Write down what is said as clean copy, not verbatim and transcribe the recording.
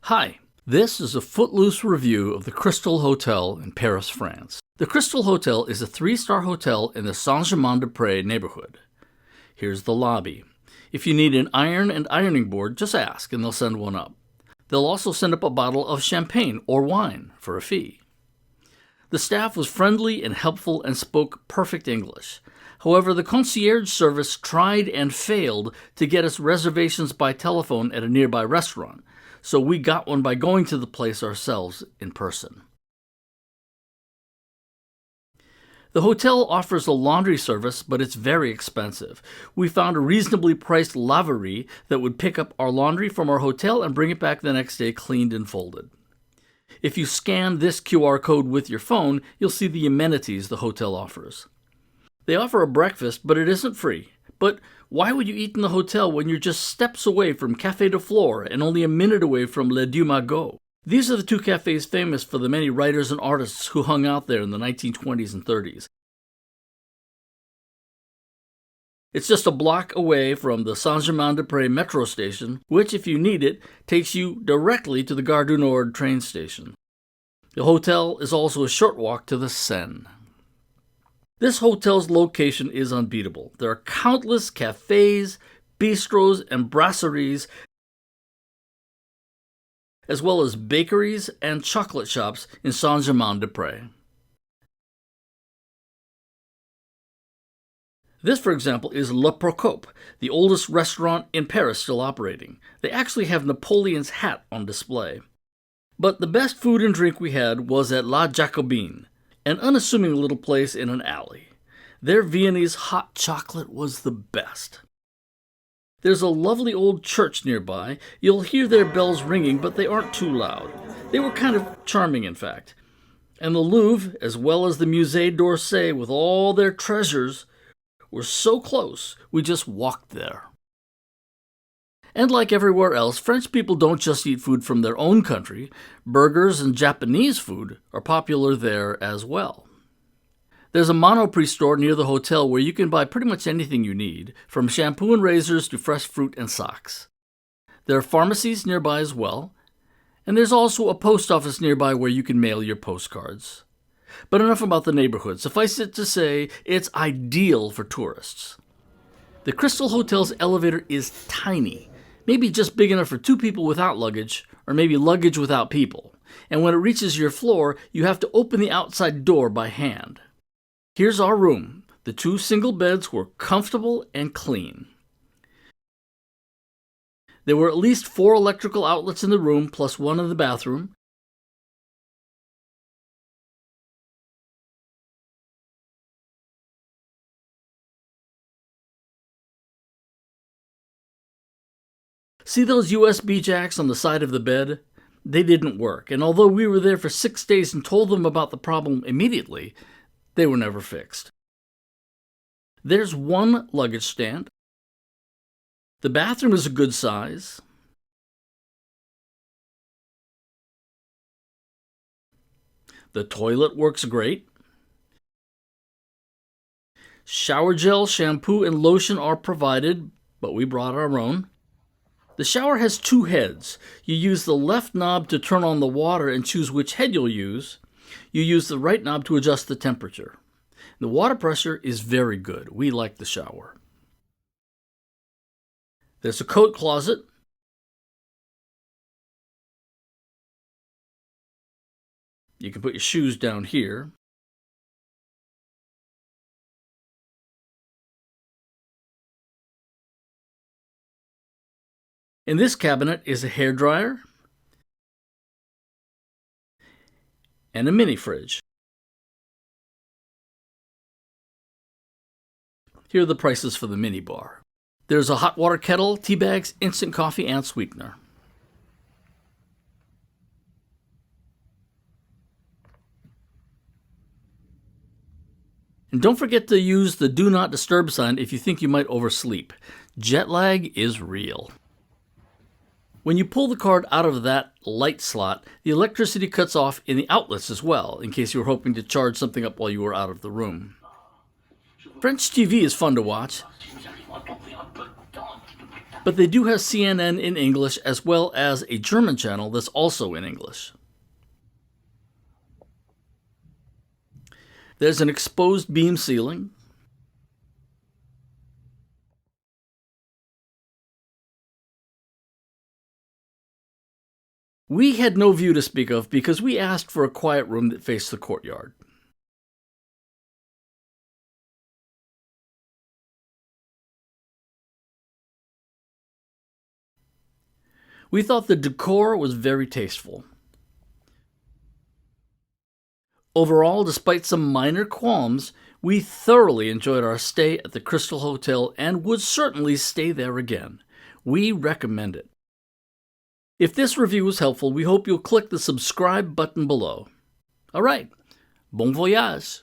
Hi, this is a footloose review of the Crystal Hotel in Paris, France. The Crystal Hotel is a 3-star hotel in the Saint-Germain-des-Prés neighborhood. Here's the lobby. If you need an iron and ironing board, just ask and they'll send one up. They'll also send up a bottle of champagne or wine for a fee. The staff was friendly and helpful and spoke perfect English. However, the concierge service tried and failed to get us reservations by telephone at a nearby restaurant, so we got one by going to the place ourselves in person. The hotel offers a laundry service, but it's very expensive. We found a reasonably priced laverie that would pick up our laundry from our hotel and bring it back the next day cleaned and folded. If you scan this QR code with your phone, you'll see the amenities the hotel offers. They offer a breakfast, but it isn't free. But why would you eat in the hotel when you're just steps away from Café de Flore and only a minute away from Le Deux Magots? These are the two cafes famous for the many writers and artists who hung out there in the 1920s and 30s. It's just a block away from the Saint-Germain-des-Prés metro station, which, if you need it, takes you directly to the Gare du Nord train station. The hotel is also a short walk to the Seine. This hotel's location is unbeatable. There are countless cafes, bistros, and brasseries, as well as bakeries and chocolate shops in Saint-Germain-des-Prés. This, for example, is Le Procope, the oldest restaurant in Paris still operating. They actually have Napoleon's hat on display. But the best food and drink we had was at La Jacobine, an unassuming little place in an alley. Their Viennese hot chocolate was the best. There's a lovely old church nearby. You'll hear their bells ringing, but they aren't too loud. They were kind of charming, in fact. And the Louvre, as well as the Musée d'Orsay with all their treasures, were so close, we just walked there. And like everywhere else, French people don't just eat food from their own country. Burgers and Japanese food are popular there as well. There's a Monoprix store near the hotel where you can buy pretty much anything you need, from shampoo and razors to fresh fruit and socks. There are pharmacies nearby as well, and there's also a post office nearby where you can mail your postcards. But enough about the neighborhood. Suffice it to say, it's ideal for tourists. The Crystal Hotel's elevator is tiny, maybe just big enough for 2 people without luggage, or maybe luggage without people. And when it reaches your floor, you have to open the outside door by hand. Here's our room. The 2 single beds were comfortable and clean. There were at least 4 electrical outlets in the room, plus 1 in the bathroom. See those USB jacks on the side of the bed? They didn't work, and although we were there for 6 days and told them about the problem immediately, they were never fixed. There's 1 luggage stand. The bathroom is a good size. The toilet works great. Shower gel, shampoo, and lotion are provided, but we brought our own. The shower has 2 heads. You use the left knob to turn on the water and choose which head you'll use. You use the right knob to adjust the temperature. The water pressure is very good. We like the shower. There's a coat closet. You can put your shoes down here. In this cabinet is a hairdryer and a mini fridge. Here are the prices for the mini bar. There's a hot water kettle, tea bags, instant coffee, and sweetener. And don't forget to use the Do Not Disturb sign if you think you might oversleep. Jet lag is real. When you pull the card out of that light slot, the electricity cuts off in the outlets as well, in case you were hoping to charge something up while you were out of the room. French TV is fun to watch, But they do have CNN in English as well as a German channel that's also in English. There's an exposed beam ceiling. We had no view to speak of because we asked for a quiet room that faced the courtyard. We thought the decor was very tasteful. Overall, despite some minor qualms, we thoroughly enjoyed our stay at the Crystal Hotel and would certainly stay there again. We recommend it. If this review was helpful, we hope you'll click the subscribe button below. All right, bon voyage!